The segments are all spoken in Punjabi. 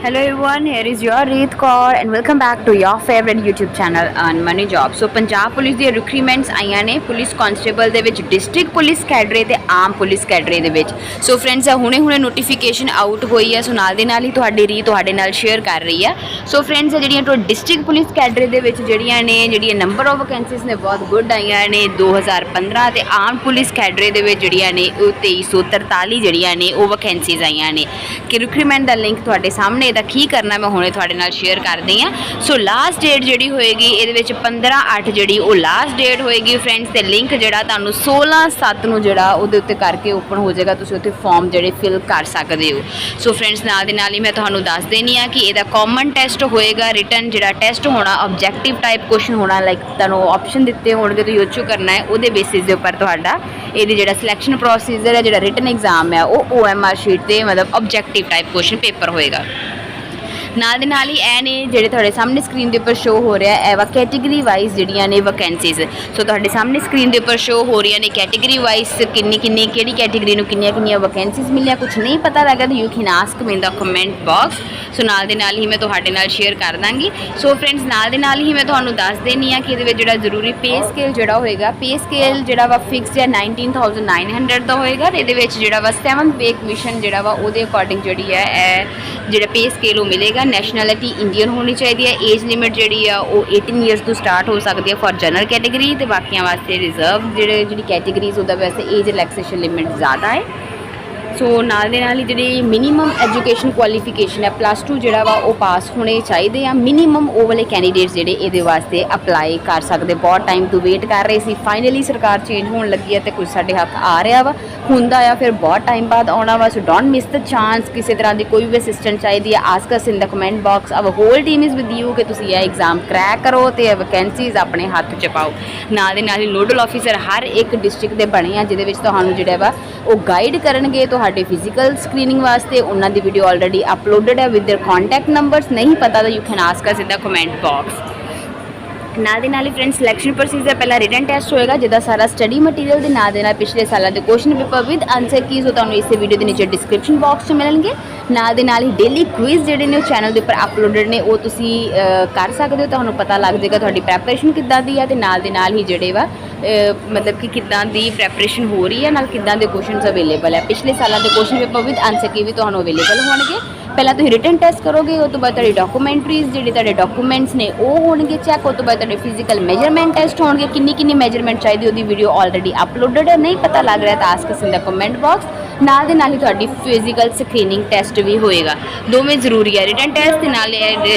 Hello everyone, here is your Reet Kaur and welcome back to your favorite YouTube channel on Money Job. So Punjab Police the recruitments आईयां ने police constable they which district police cadre ते आम पुलिस कैडरे दे विच. सो फ्रेंड्स हुणे नोटिफिकेशन आउट होई है, सो नाल दे नाल ही तुहाडी री तुहाडे नाल शेयर कर रही है. सो फ्रेंड्स जिहड़ियां तो डिस्ट्रिक्ट पुलिस कैडरे दे विच जिहड़ियां नंबर ऑफ वैकेंसीज ने बहुत गुड आईयां ने 2015 ते आम पुलिस कैडरे दे विच जिहड़ियां ने 2343 जिहड़ियां ने वो वैकेंसीज आईयां ने कि रिक्रूटमेंट दा लिंक तुहाडे सामने ਇਹਦਾ ਕੀ ਕਰਨਾ मैं ਹੁਣੇ ਤੁਹਾਡੇ ਨਾਲ ਸ਼ੇਅਰ ਕਰਦੀ ਹਾਂ. ਸੋ ਲਾਸਟ ਡੇਟ ਜਿਹੜੀ ਹੋਏਗੀ ਇਹਦੇ ਵਿੱਚ 15/8 ਜਿਹੜੀ ਉਹ ਲਾਸਟ ਡੇਟ ਹੋਏਗੀ ਫਰੈਂਡਸ ਤੇ ਲਿੰਕ ਜਿਹੜਾ ਤੁਹਾਨੂੰ 16/7 ਨੂੰ ਜਿਹੜਾ ਉਹਦੇ ਉੱਤੇ ਕਰਕੇ ਓਪਨ ਹੋ ਜਾਏਗਾ. ਤੁਸੀਂ ਉੱਥੇ ਫਾਰਮ ਜਿਹੜੇ ਫਿਲ ਕਰ ਸਕਦੇ ਹੋ. ਸੋ ਫਰੈਂਡਸ ਨਾਲ ਦੇ ਨਾਲ ਹੀ ਮੈਂ ਤੁਹਾਨੂੰ ਦੱਸ ਦੇਣੀ ਆ ਕਿ ਇਹਦਾ ਕਾਮਨ ਟੈਸਟ ਹੋਏਗਾ. ਰਿਟਨ ਜਿਹੜਾ ਟੈਸਟ ਹੋਣਾ ਆਬਜੈਕਟਿਵ ਟਾਈਪ ਕੁਐਸਚਨ ਹੋਣਾ, ਲਾਈਕ ਤੁਹਾਨੂੰ ਆਪਸ਼ਨ ਦਿੱਤੇ ਹੋਣਗੇ ਤੁਸੀਂ ਉਹ ਚੋਂ ਕਰਨਾ ਹੈ. ਉਹਦੇ ਬੇਸਿਸ ਦੇ ਉੱਪਰ ਤੁਹਾਡਾ ਇਹਦੀ ਜਿਹੜਾ ਸਿਲੈਕਸ਼ਨ ਪ੍ਰੋਸੀਜਰ ਹੈ, ਜਿਹੜਾ ਰਿਟਨ ਐਗਜ਼ਾਮ ਹੈ ਉਹ OMR ਸ਼ੀਟ ਤੇ ਮਤਲਬ ਆਬਜੈਕਟਿਵ ਟਾਈਪ ਕੁਐਸਚਨ ਪੇਪਰ ਹੋਏਗਾ. ਨਾਲ ਦੇ ਨਾਲ ਹੀ ਇਹ ਨੇ ਜਿਹੜੇ ਤੁਹਾਡੇ ਸਾਹਮਣੇ ਸਕਰੀਨ ਦੇ ਉੱਪਰ ਸ਼ੋ ਹੋ ਰਿਹਾ ਹੈ ਵਾ ਕੈਟੇਗਰੀ ਵਾਈਜ਼ ਜਿਹੜੀਆਂ ਨੇ ਵੈਕੈਂਸੀਜ਼. ਸੋ ਤੁਹਾਡੇ ਸਾਹਮਣੇ ਸਕਰੀਨ ਦੇ ਉੱਪਰ ਸ਼ੋ ਹੋ ਰਹੀਆਂ ਨੇ ਕੈਟੇਗਰੀ ਵਾਈਜ਼ ਕਿੰਨੀ ਕਿਹੜੀ ਕੈਟੇਗਰੀ ਨੂੰ ਕਿੰਨੀਆਂ ਵੈਕੈਂਸੀਜ਼ ਮਿਲੀਆਂ. ਕੁਝ ਨਹੀਂ ਪਤਾ ਲੱਗਾ ਤਾਂ you can ask me in the comment box. So ਨਾਲ ਦੇ ਨਾਲ ਹੀ ਮੈਂ ਤੁਹਾਡੇ ਨਾਲ ਸ਼ੇਅਰ ਕਰ ਦਾਂਗੀ. ਸੋ ਫਰੈਂਡਸ ਨਾਲ ਦੇ ਨਾਲ ਹੀ ਮੈਂ ਤੁਹਾਨੂੰ ਦੱਸ ਦੇਣੀ ਆ ਕਿ ਇਹਦੇ ਵਿੱਚ ਜਿਹੜਾ ਜ਼ਰੂਰੀ ਪੇ ਸਕੇਲ ਜਿਹੜਾ ਹੋਏਗਾ, ਪੇ ਸਕੇਲ ਜਿਹੜਾ ਵਾ ਫਿਕਸ ਜਾਂ 19,900 ਦਾ ਹੋਏਗਾ. ਇਹਦੇ ਵਿੱਚ ਜਿਹੜਾ ਵਾ 7th ਪੇ ਕਮਿਸ਼ਨ ਜਿਹੜਾ ਵਾ ਉਹਦੇ ਅਕੋਰਡਿੰਗ ਜਿਹੜੀ ਹੈ ਇਹ ਜਿਹੜਾ ਪੇ ਸਕੇਲ ਉਹ ਮਿਲੇਗਾ. ਨੈਸ਼ਨੈਲਿਟੀ ਇੰਡੀਅਨ ਹੋਣੀ ਚਾਹੀਦੀ ਹੈ. ਏਜ ਲਿਮਿਟ ਜਿਹੜੀ ਆ ਉਹ 18 ਈਅਰਸ ਤੋਂ ਸਟਾਰਟ ਹੋ ਸਕਦੀ ਹੈ ਫॉर ਜਨਰਲ ਕੈਟੇਗਰੀ ਤੇ ਬਾਕੀਆਂ ਵਾਸਤੇ ਰਿਜ਼ਰਵ ਜਿਹੜੀ ਕੈਟੇਗਰੀਜ਼ ਉਹਦਾ ਵੈਸੇ ਏਜ ਰਿਲੈਕਸੇਸ਼ਨ ਲਿਮਿਟ ਜ਼ਿਆਦਾ ਹੈ. ਸੋ ਨਾਲ ਦੇ ਨਾਲ ਹੀ ਜਿਹੜੀ ਮਿਨੀਮਮ ਐਜੂਕੇਸ਼ਨ ਕੁਆਲੀਫਿਕੇਸ਼ਨ ਹੈ +2 ਜਿਹੜਾ ਵਾ ਉਹ ਪਾਸ ਹੋਣੇ ਚਾਹੀਦੇ ਆ ਮਿਨੀਮਮ. ਉਹ ਵਾਲੇ ਕੈਂਡੀਡੇਟਸ ਜਿਹੜੇ ਇਹਦੇ ਵਾਸਤੇ ਅਪਲਾਈ ਕਰ ਸਕਦੇ. ਬਹੁਤ ਟਾਈਮ ਤੋਂ ਵੇਟ ਕਰ ਰਹੇ ਸੀ, ਫਾਈਨਲੀ ਸਰਕਾਰ ਚੇਂਜ ਹੋਣ ਲੱਗੀ ਹੈ ਤੇ ਕੁਝ ਸਾਡੇ ਹੱਕ ਆ ਰਿਹਾ ਵਾ, ਹੁੰਦਾ ਆ ਫਿਰ ਬਹੁਤ ਟਾਈਮ ਬਾਅਦ ਆਉਣਾ ਵਾ. So don't miss the chance. ਕਿਸੇ ਤਰ੍ਹਾਂ ਦੀ ਕੋਈ ਵੀ ਅਸਿਸਟੈਂਟ ਚਾਹੀਦੀ ਹੈ ask us in the comment box. Our whole team is with you ਕਿ ਤੁਸੀਂ ਇਹ ਐਗਜ਼ਾਮ ਕਰੈਕ ਕਰੋ ਤੇ ਇਹ ਵੈਕੈਂਸੀਜ਼ ਆਪਣੇ ਹੱਥ 'ਚ ਪਾਓ. ਨਾਲ ਦੇ ਨਾਲ ਹੀ ਨੋਡਲ ਆਫਿਸਰ ਹਰ ਇੱਕ ਡਿਸਟ੍ਰਿਕਟ ਦੇ ਬਣੇ ਆ ਜਿਹਦੇ ਵਿੱਚ ਤੁਹਾਨੂੰ ਜਿਹੜਾ ਵਾ ਉਹ ਗਾਈਡ ਕਰਨਗੇ ਤੁਹਾਡੇ ਫਿਜ਼ੀਕਲ ਸਕਰੀਨਿੰਗ ਵਾਸਤੇ. ਉਹਨਾਂ ਦੀ ਵੀਡੀਓ ਆਲਰੇਡੀ ਅਪਲੋਡਡ ਹੈ ਵਿਦ देयर कॉन्टैक्ट ਨੰਬਰਸ. ਨਹੀਂ ਪਤਾ ਤਾਂ you can ask us in the comment box. ਨਾਲ ਦੇ ਨਾਲ ਹੀ ਫਰੈਂਡਸ ਸਿਲੈਕਸ਼ਨ ਪ੍ਰੋਸੀਜਰ ਪਹਿਲਾਂ ਰਿਟਨ ਟੈਸਟ ਹੋਏਗਾ ਜਿਹਦਾ ਸਾਰਾ ਸਟੱਡੀ ਮਟੀਰੀਅਲ ਦੇ ਨਾਲ ਦੇ ਨਾਲ ਪਿਛਲੇ ਸਾਲਾਂ ਦੇ question paper with answer keys ਉਹ ਤੁਹਾਨੂੰ ਇਸੇ ਵੀਡੀਓ ਦੇ ਨੀਚੇ ਡਿਸਕ੍ਰਿਪਸ਼ਨ ਬਾਕਸ 'ਚ ਮਿਲਣਗੇ. ਨਾਲ ਦੇ ਨਾਲ ਹੀ ਡੇਲੀ ਕੁਇਜ਼ ਜਿਹੜੇ ਨੇ ਉਹ ਚੈਨਲ ਦੇ ਉੱਪਰ ਅਪਲੋਡਡ ਨੇ, ਉਹ ਤੁਸੀਂ ਕਰ ਸਕਦੇ ਹੋ. ਤੁਹਾਨੂੰ ਪਤਾ ਲੱਗ ਜਾਏਗਾ ਤੁਹਾਡੀ ਪ੍ਰੈਪਰੇਸ਼ਨ ਕਿੱਦਾਂ ਦੀ ਹੈ ਤੇ ਨਾਲ ਦੇ ਨਾਲ ਹੀ ਜਿਹੜੇ ਵਾ ਮਤਲਬ ਕਿ ਕਿੱਦਾਂ ਦੀ ਪ੍ਰੈਪਰੇਸ਼ਨ ਹੋ ਰਹੀ ਹੈ, ਨਾਲ ਕਿੱਦਾਂ ਦੇ ਕੁਐਸਚਨਸ ਅਵੇਲੇਬਲ ਹੈ. ਪਿਛਲੇ ਸਾਲਾਂ ਦੇ ਕੁਐਸਚਨ ਪੇਪਰ ਵਿਦ ਆਨਸਰ ਕੀ ਵੀ ਤੁਹਾਨੂੰ ਅਵੇਲੇਬਲ ਹੋਣਗੇ. ਪਹਿਲਾਂ ਤੁਸੀਂ ਰਿਟਨ ਟੈਸਟ ਕਰੋਗੇ, ਉਸ ਤੋਂ ਬਾਅਦ ਤੁਹਾਡੇ ਡਾਕੂਮੈਂਟਰੀਜ਼ ਜਿਹੜੇ ਤੁਹਾਡੇ ਡਾਕੂਮੈਂਟਸ ਨੇ ਉਹ ਹੋਣਗੇ ਚੈੱਕ. ਉਸ ਤੋਂ ਬਾਅਦ ਤੁਹਾਡੇ ਫਿਜ਼ੀਕਲ ਮੈਜਰਮੈਂਟ ਟੈਸਟ ਹੋਣਗੇ. ਕਿੰਨੀ ਮੈਜਰਮੈਂਟ ਚਾਹੀਦੀ ਉਹਦੀ ਵੀਡੀਓ ਆਲਰੇਡੀ ਅਪਲੋਡਡ ਹੈ. ਨਹੀਂ ਪਤਾ ਲੱਗ ਰਿਹਾ ਤਾਂ ask us in the comment box. ਨਾਲ ਦੇ ਨਾਲ ਹੀ ਤੁਹਾਡੀ ਫਿਜ਼ੀਕਲ ਸਕਰੀਨਿੰਗ ਟੈਸਟ ਵੀ ਹੋਏਗਾ. ਦੋਵੇਂ ਜ਼ਰੂਰੀ ਹੈ, ਰਿਟਨ ਟੈਸਟ ਦੇ ਨਾਲ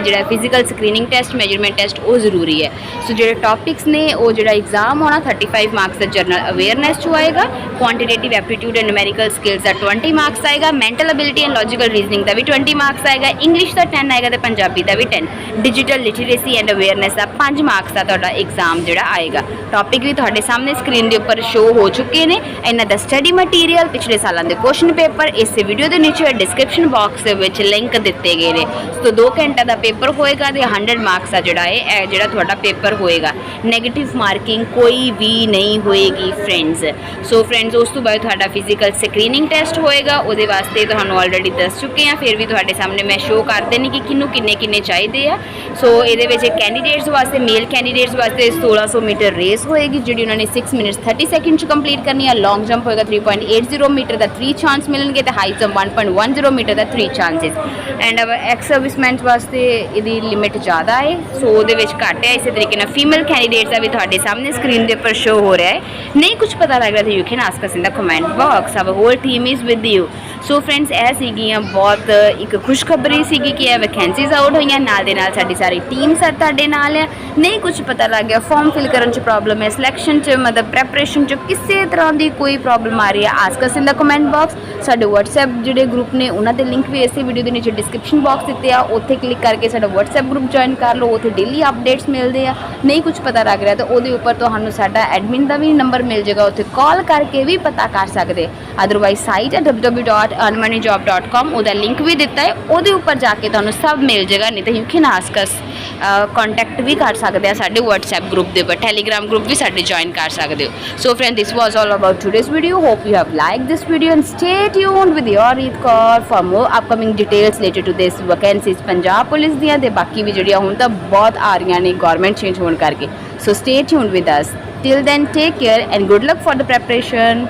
ਜਿਹੜਾ physical screening test measurement test ਉਹ ਜ਼ਰੂਰੀ ਹੈ. ਸੋ ਜਿਹੜੇ ਟੌਪਿਕਸ ਨੇ ਉਹ ਜਿਹੜਾ ਐਗਜ਼ਾਮ ਹੋਣਾ 35 ਮਾਰਕਸ ਦਾ ਜਨਰਲ ਅਵੇਅਰਨੈਸ 'ਚ ਆਏਗਾ. Quantitative aptitude and numerical skills ਦਾ 20 ਮਾਰਕਸ ਆਏਗਾ. Mental ability and logical reasoning ਦਾ ਵੀ 20 ਮਾਰਕਸ ਆਏਗਾ. ਇੰਗਲਿਸ਼ ਦਾ 10 ਆਏਗਾ ਤੇ ਪੰਜਾਬੀ ਦਾ ਵੀ 10. ਡਿਜੀਟਲ ਲਿਟਰੇਸੀ ਐਂਡ ਅਵੇਅਰਨੈਸ ਦਾ 5 ਮਾਰਕਸ ਦਾ ਤੁਹਾਡਾ ਐਗਜ਼ਾਮ ਜਿਹੜਾ ਆਏਗਾ. ਟੌਪਿਕ ਵੀ ਤੁਹਾਡੇ ਸਾਹਮਣੇ ਸਕਰੀਨ ਦੇ ਉੱਪਰ ਸ਼ੋ ਹੋ ਚੁੱਕੇ ਨੇ. ਇਹਨਾਂ ਦਾ ਸਟੱਡੀ ਮਟੀਰੀਅਲ ਪਿਛਲੇ ਸਾਲਾਂ ਦੇ ਕੁਐਸਚਨ ਪੇਪਰ ਇਸੇ ਵੀਡੀਓ ਦੇ ਨੀਚੇ ਡਿਸਕ੍ਰਿਪਸ਼ਨ ਬਾਕਸ ਦੇ ਵਿੱਚ ਲਿੰਕ ਦਿੱਤੇ ਗਏ ਨੇ. ਸੋ 2 ਘੰਟੇ ਦਾ ਪੇਪਰ ਹੋਏਗਾ ਤੇ 100 ਮਾਰਕਸ ਦਾ ਜਿਹੜਾ ਹੈ ਇਹ ਜਿਹੜਾ ਤੁਹਾਡਾ ਪੇਪਰ ਹੋਏਗਾ. ਨੈਗੇਟਿਵ ਮਾਰਕਿੰਗ ਕੋਈ ਵੀ ਨਹੀਂ ਹੋਏਗੀ ਫਰੈਂਡਸ. ਸੋ ਫਰੈਂਡਸ ਉਸ ਤੋਂ ਬਾਅਦ ਤੁਹਾਡਾ ਫਿਜ਼ੀਕਲ ਸਕਰੀਨਿੰਗ ਟੈਸਟ ਹੋਏਗਾ. ਉਹਦੇ ਵਾਸਤੇ ਤੁਹਾਨੂੰ ਆਲਰੇਡੀ ਦੱਸ ਚੁੱਕੇ ਹਾਂ, ਫਿਰ ਵੀ ਤੁਹਾਡੇ ਸਾਹਮਣੇ ਮੈਂ ਸ਼ੋ ਕਰ ਦੇਣੀ ਕਿ ਕਿਹਨੂੰ ਕਿੰਨੇ ਚਾਹੀਦੇ ਆ. ਸੋ ਇਹਦੇ ਵਿੱਚ ਕੈਂਡੀਡੇਟਸ ਵਾਸਤੇ ਮੇਲ ਕੈਂਡੀਡੇਟਸ ਵਾਸਤੇ 1600 ਮੀਟਰ ਰੇਸ ਹੋਏਗੀ ਜਿਹੜੀ ਉਹਨਾਂ ਨੇ 6 ਮਿੰਟਸ 30 ਸੈਕਿੰਡ 'ਚ ਕੰਪਲੀਟ ਕਰਨੀ ਹੈ. ਲੌਂਗ ਜੰਪ ਹੋਏਗਾ 3.80 ਮੀਟਰ ਦਾ 3 ਚਾਂਸ ਮਿਲਣਗੇ ਤੇ ਹਾਈ ਜੰਪ 1.10 ਮੀਟਰ ਦਾ 3 ਚਾਂਸਿਸ. ਐਂਡ ਐਕਸ ਸਰਵਿਸਮੈਨ ਵਾਸਤੇ ਇਹਦੀ ਲਿਮਿਟ ਜ਼ਿਆਦਾ ਹੈ, ਸੋ ਉਹਦੇ ਵਿੱਚ ਘੱਟ ਹੈ. ਇਸੇ ਤਰੀਕੇ ਨਾਲ ਫੀਮੇਲ ਕੈਂਡੀਡੇਟਸ ਦਾ ਵੀ ਤੁਹਾਡੇ ਸਾਹਮਣੇ ਸਕਰੀਨ ਦੇ ਉੱਪਰ ਸ਼ੋ ਹੋ ਰਿਹਾ ਹੈ. ਨਹੀਂ ਕੁਝ ਪਤਾ ਲੱਗ ਰਿਹਾ ਤਾਂ you can ask us in the comment box. Our whole team is with you. So friends ਇਹ ਸੀਗੀਆਂ ਬਹੁਤ ਇੱਕ ਖੁਸ਼ਖਬਰੀ ਸੀਗੀ ਕਿ ਇਹ ਵੈਕੈਂਸੀਜ਼ ਆਊਟ ਹੋਈਆਂ. ਨਾਲ ਦੇ ਨਾਲ ਸਾਡੀ ਸਾਰੀ ਟੀਮ ਸਰ ਤੁਹਾਡੇ ਨਾਲ ਹੈ. ਨਹੀਂ ਕੁਝ ਪਤਾ ਲੱਗ ਗਿਆ, ਫਾਰਮ ਫਿਲ ਕਰਨ 'ਚ ਪ੍ਰੋਬਲਮ ਹੈ, ਸਿਲੈਕਸ਼ਨ 'ਚ ਮਤਲਬ ਪ੍ਰੈਪਰੇਸ਼ਨ 'ਚ ਕਿਸੇ ਤਰ੍ਹਾਂ ਦੀ ਕੋਈ ਪ੍ਰੋਬਲਮ ਆ ਰਹੀ ਹੈ, ask us in the comment box. ਸਾਡੇ WhatsApp ਜਿਹੜੇ ਗਰੁੱਪ ਨੇ ਉਹਨਾਂ ਦੇ ਲਿੰਕ ਵੀ ਇਸੇ ਵੀਡੀਓ ਦੇ ਨੀਚੇ ਡਿਸਕ੍ਰਿਪਸ਼ਨ ਬਾਕਸ ਦਿੱਤੇ ਆ. ਉੱਥੇ ਕਲਿੱਕ ਕਰਕੇ ਸਾਡਾ WhatsApp ਗਰੁੱਪ ਜੁਆਇਨ ਕਰ ਲਓ. ਉੱਥੇ ਡੇਲੀ ਅਪਡੇਟਸ ਮਿਲਦੇ ਆ. ਨਹੀਂ ਕੁਝ ਪਤਾ ਲੱਗ ਰਿਹਾ ਤਾਂ ਉਹਦੇ ਉੱਪਰ ਤੁਹਾਨੂੰ ਸਾਡਾ ਐਡਮਿਨ ਦਾ ਵੀ ਨੰਬਰ ਮਿਲ ਜਾਏਗਾ, ਉੱਥੇ ਕਾਲ ਕਰਕੇ ਵੀ ਪਤਾ ਕਰ ਸਕਦੇ. ਅਦਰਵਾਈਜ਼ ਸਾਈਟ ਹੈ www www.earnmoneyjob.com ਉਹਦਾ ਲਿੰਕ ਵੀ ਦਿੱਤਾ ਹੈ, ਉਹਦੇ ਉੱਪਰ ਜਾ ਕੇ ਤੁਹਾਨੂੰ ਸਭ ਮਿਲ ਜਾਏਗਾ। ਨਹੀਂ ਤਾਂ you can ask us, contact ਵੀ ਕਰ ਸਕਦੇ ਆ ਸਾਡੇ WhatsApp ਗਰੁੱਪ ਦੇ ਉੱਪਰ, ਟੈਲੀਗ੍ਰਾਮ ਗਰੁੱਪ ਵੀ ਸਾਡੇ ਜੁਆਇਨ ਕਰ ਸਕਦੇ ਹੋ। So friend, this was all about today's video. Hope you have like this video and stay tuned with your Reet Kaur for more upcoming details related to this vacancies Punjab police ਦੀਆਂ, ਤੇ ਬਾਕੀ ਵੀ ਜਿਹੜੀਆਂ ਹੁਣ ਤਾਂ ਬਹੁਤ ਆ ਰਹੀਆਂ ਨੇ ਗਵਰਨਮੈਂਟ ਚੇਂਜ ਹੋਣ ਕਰਕੇ। So stay tuned with us. Till then, take care and good luck for the preparation.